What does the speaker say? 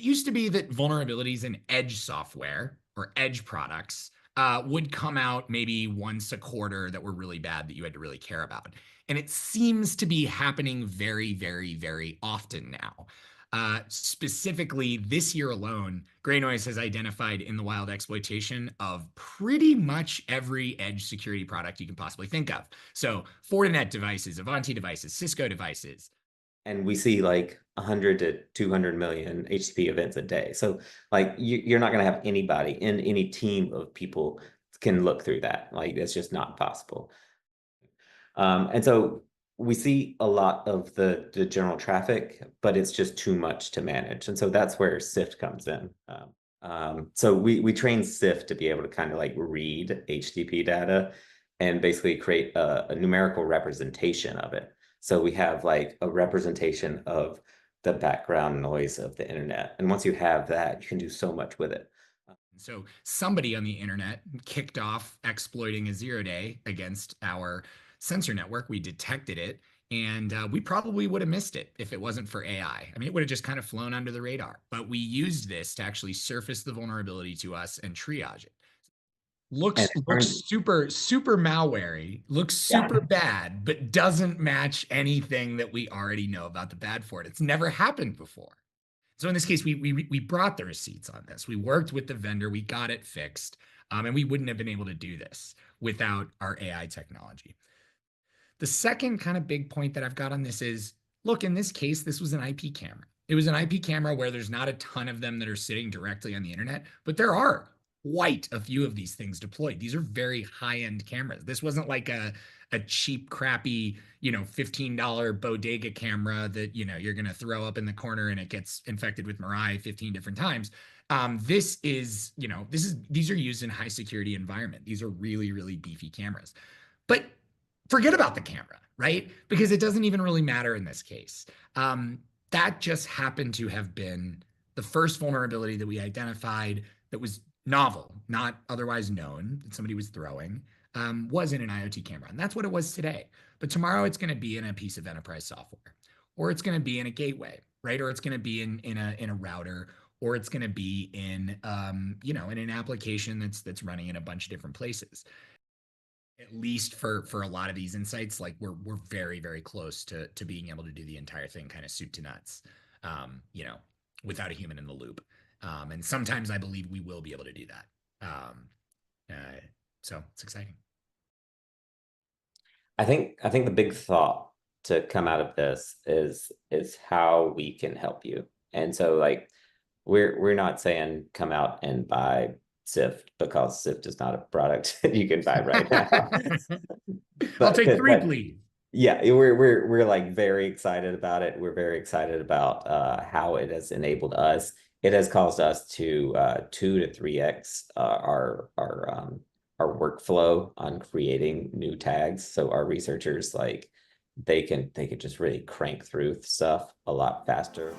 used to be that vulnerabilities in edge software or edge products would come out maybe once a quarter that were really bad that you had to really care about. And it seems to be happening very, very, very often now. Specifically, this year alone, Gray Noise has identified in the wild exploitation of pretty much every edge security product you can possibly think of. So Fortinet devices, Avanti devices, Cisco devices. And we see like 100 to 200 million HTTP events a day. So like you're not going to have anybody in any team of people can look through that. Like that's just not possible. And so we see a lot of the general traffic, but it's just too much to manage. And so that's where Sift comes in. So we train Sift to be able to kind of like read HTTP data and basically create a numerical representation of it. So we have like a representation of the background noise of the internet. And once you have that, you can do so much with it. So somebody on the internet kicked off exploiting a 0-day against our sensor network. We detected it, and we probably would have missed it if it wasn't for AI. I mean, it would have just kind of flown under the radar. But we used this to actually surface the vulnerability to us and triage it. And Looks super malware-y, looks yeah, super bad, but doesn't match anything that we already know about the bad for it. It's never happened before. So in this case, we brought the receipts on this. We worked with the vendor, we got it fixed, and we wouldn't have been able to do this without our AI technology. The second kind of big point that I've got on this is, look, in this case, this was an IP camera. It was an IP camera where there's not a ton of them that are sitting directly on the internet, but there are quite a few of these things deployed. These are very high-end cameras. This wasn't like a cheap, crappy, $15 bodega camera that, you're going to throw up in the corner and it gets infected with Mirai 15 different times. These are used in high security environment. These are really, really beefy cameras. But forget about the camera, right? Because it doesn't even really matter in this case. That just happened to have been the first vulnerability that we identified that was novel, not otherwise known, that somebody was throwing, was in an IoT camera. And that's what it was today. But tomorrow it's going to be in a piece of enterprise software, or it's going to be in a gateway, right? Or it's going to be in a router, or it's going to be in in an application that's running in a bunch of different places. At least for a lot of these insights, like we're very, very close to being able to do the entire thing kind of soup to nuts, without a human in the loop. And sometimes I believe we will be able to do that. So it's exciting. I think the big thought to come out of this is how we can help you. And so like we're not saying come out and buy Sift because Sift is not a product that you can buy right now. I'll But take three, but please. yeah, we're like very excited about it. We're very excited about how it has enabled us. It has caused us to 2 to 3x our workflow on creating new tags. So our researchers like they can just really crank through stuff a lot faster.